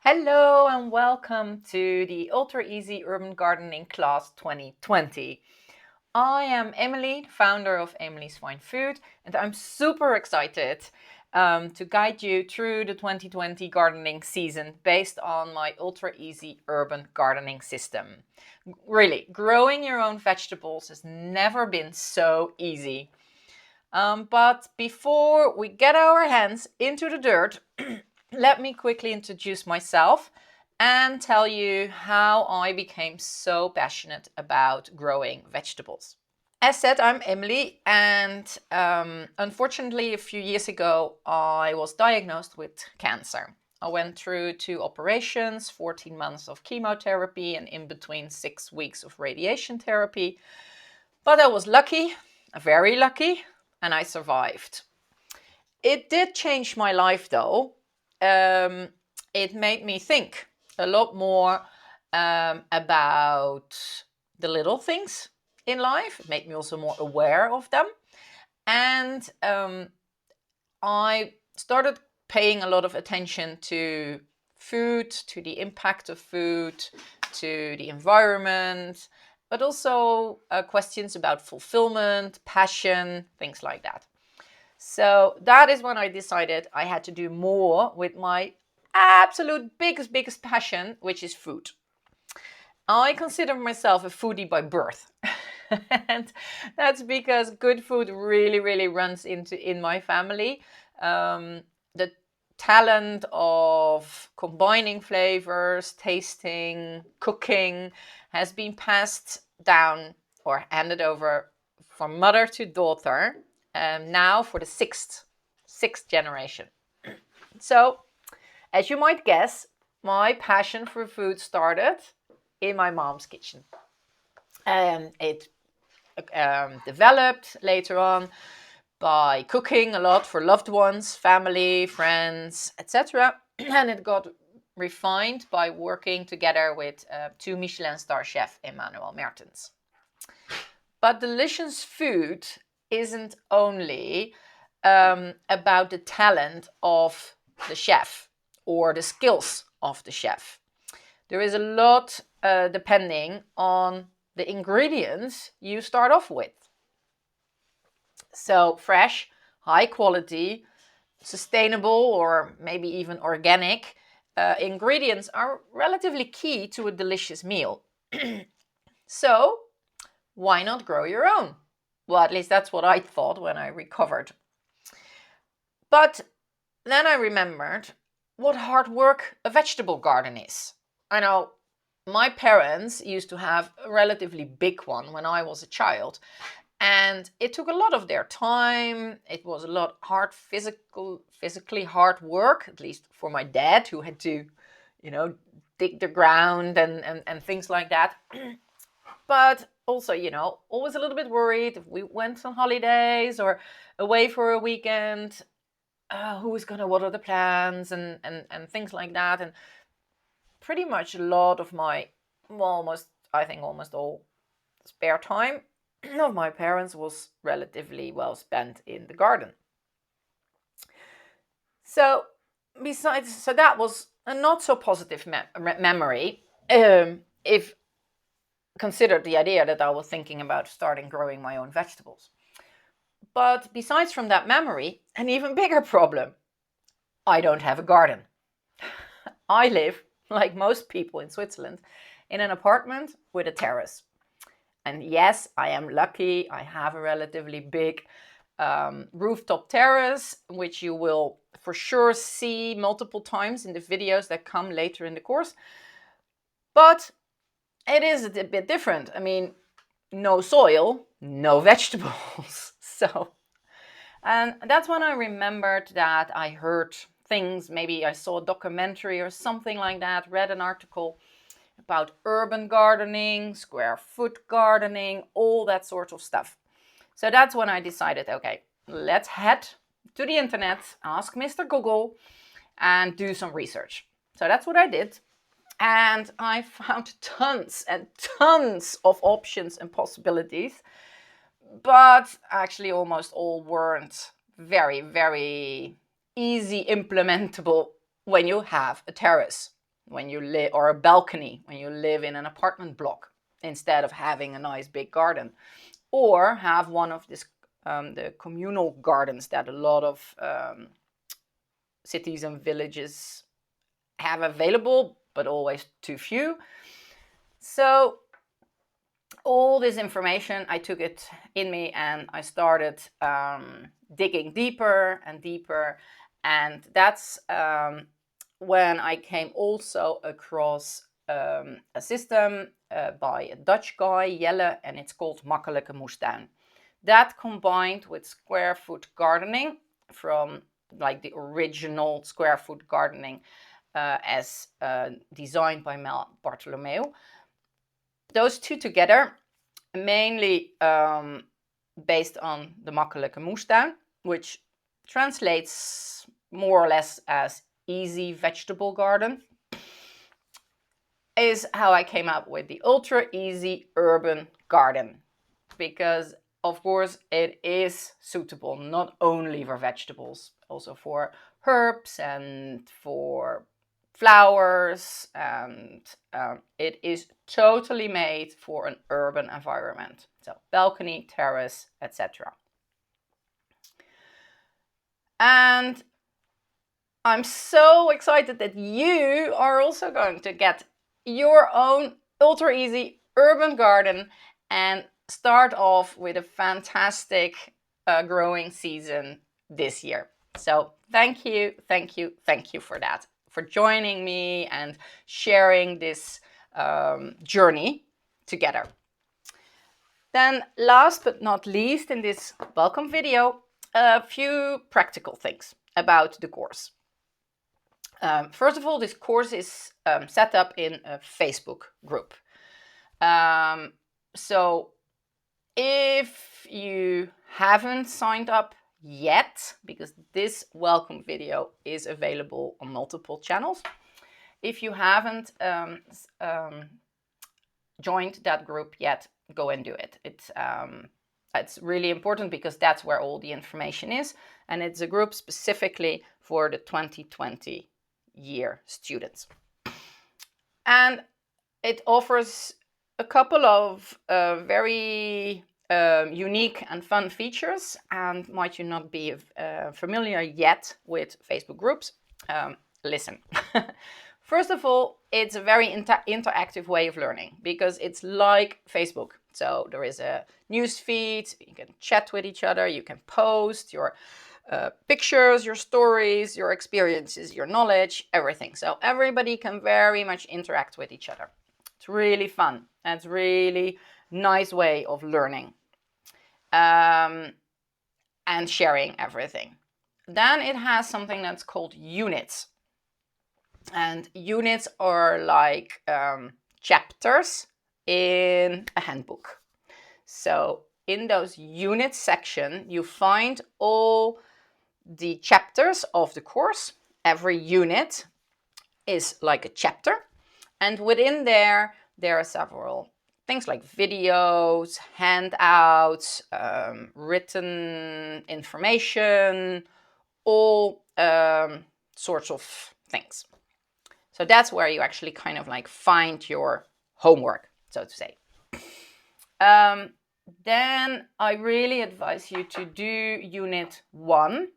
Hello and welcome to the Ultra Easy Urban Gardening Class 2020. I am Emily, founder of Emily's Fine Food, and I'm super excited to guide you through the 2020 gardening season based on my Ultra Easy Urban Gardening System. Really, growing your own vegetables has never been so easy. But before we get our hands into the dirt, let me quickly introduce myself and tell you how I became so passionate about growing vegetables. As said, I'm Emily, and unfortunately, a few years ago, I was diagnosed with cancer. I went through 2 operations, 14 months of chemotherapy, and in between 6 weeks of radiation therapy. But I was lucky, very lucky, and I survived. It did change my life though. It made me think a lot more about the little things in life. It made me also more aware of them. And I started paying a lot of attention to food, to the impact of food, to the environment, but also questions about fulfillment, passion, things like that. So that is when I decided I had to do more with my absolute biggest passion, which is food. I consider myself a foodie by birth. And that's because good food really runs in my family. The talent of combining flavors, tasting, cooking has been passed down or handed over from mother to daughter, now for the sixth generation. So, as you might guess, my passion for food started in my mom's kitchen. It developed later on by cooking a lot for loved ones, family, friends, etc. And it got refined by working together with 2 Michelin star chef Emmanuel Mertens. But delicious food isn't only about the talent of the chef or the skills of the chef. There is a lot depending on the ingredients you start off with. So fresh, high quality, sustainable, or maybe even organic ingredients are relatively key to a delicious meal. So why not grow your own? Well, at least that's what I thought when I recovered. But then I remembered what hard work a vegetable garden is. I know my parents used to have a relatively big one when I was a child, and it took a lot of their time. It was a lot physically hard work, at least for my dad, who had to, dig the ground and things like that. But also, always a little bit worried if we went on holidays or away for a weekend, who's going to water the plants and things like that. And pretty much a lot of my, almost all spare time of my parents was relatively well spent in the garden. So that was a not so positive memory, if considered the idea that I was thinking about starting growing my own vegetables. But besides from that memory, an even bigger problem: I don't have a garden. I live, like most people in Switzerland, in an apartment with a terrace. And yes, I am lucky. I have a relatively big rooftop terrace, which you will for sure see multiple times in the videos that come later in the course. But it is a bit different. I mean, no soil, no vegetables. And that's when I remembered that I heard things, maybe I saw a documentary or something like that, read an article about urban gardening, square foot gardening, all that sort of stuff. So that's when I decided, okay, let's head to the internet, ask Mr. Google, and do some research. So that's what I did. And I found tons and tons of options and possibilities, but actually almost all weren't very easy implementable when you have a terrace. when you live, or a balcony when you live in an apartment block, instead of having a nice big garden, or have one of this the communal gardens that a lot of cities and villages have available, but always too few. So all this information, I took it in me and I started digging deeper and deeper. And that's when I came also across a system by a Dutch guy, Jelle, and it's called Makkelijke Moestuin. That combined with square foot gardening, from like the original square foot gardening as designed by Mel Bartholomew. Those two together, mainly based on the Makkelijke Moestuin, which translates more or less as easy vegetable garden, is how I came up with the ultra easy urban garden. Because of course it is suitable not only for vegetables, also for herbs and for flowers, and it is totally made for an urban environment. So balcony, terrace, etc. And I'm so excited that you are also going to get your own ultra easy urban garden and start off with a fantastic growing season this year. So thank you for that, for joining me and sharing this journey together. Then last but not least in this welcome video, a few practical things about the course. First of all, this course is set up in a Facebook group. So if you haven't signed up yet, because this welcome video is available on multiple channels, if you haven't joined that group yet, go and do it. It's really important because that's where all the information is, and it's a group specifically for the 2020 year students. And it offers a couple of very unique and fun features. And might you not be familiar yet with Facebook groups? Listen. First of all, it's a very interactive way of learning, because it's like Facebook. So there is a news feed, you can chat with each other, you can post your pictures, your stories, your experiences, your knowledge, everything. So everybody can very much interact with each other. It's really fun. And it's really nice way of learning and sharing everything. Then it has something that's called units. And units are like chapters in a handbook. So in those units section, you find all the chapters of the course. Every unit is like a chapter. And within there are several things like videos, handouts, written information, all sorts of things. So that's where you actually kind of like find your homework, so to say. Then I really advise you to do Unit 1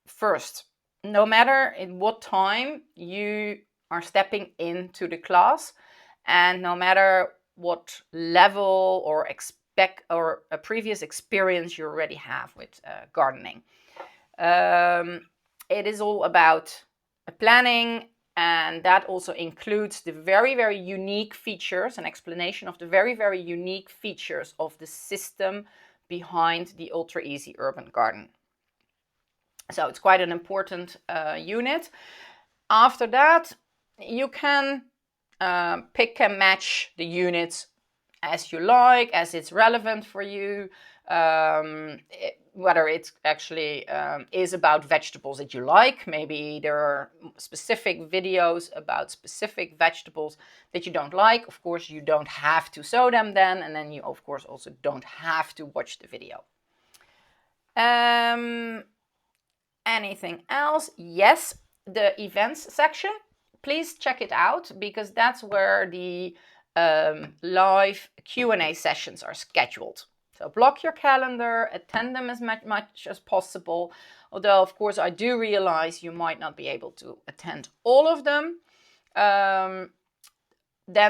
first. No matter in what time you are stepping into the class, and no matter what level or a previous experience you already have with gardening. It is all about planning, and that also includes the very, very unique features, an explanation of the very, very unique features of the system behind the Ultra Easy Urban Garden. So it's quite an important unit. After that, you can pick and match the units as you like, as it's relevant for you. Whether it actually is about vegetables that you like. Maybe there are specific videos about specific vegetables that you don't like. Of course, you don't have to sow them then, and then you, of course, also don't have to watch the video. Anything else? Yes, the events section please check it out, because that's where the live Q&A sessions are scheduled. So block your calendar, attend them as much as possible. Although, of course, I do realize you might not be able to attend all of them. Then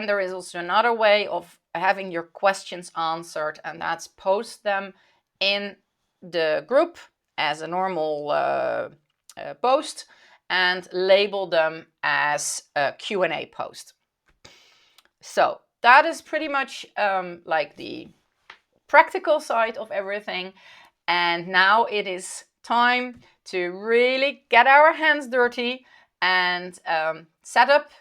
there is also another way of having your questions answered, and that's post them in the group as a normal post and label them as a Q&A post. So that is pretty much like the practical side of everything. And now it is time to really get our hands dirty and set up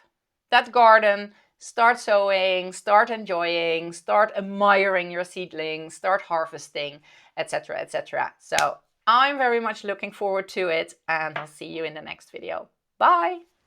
that garden, start sowing, start enjoying, start admiring your seedlings, start harvesting, etc., etc. So I'm very much looking forward to it, and I'll see you in the next video. Bye!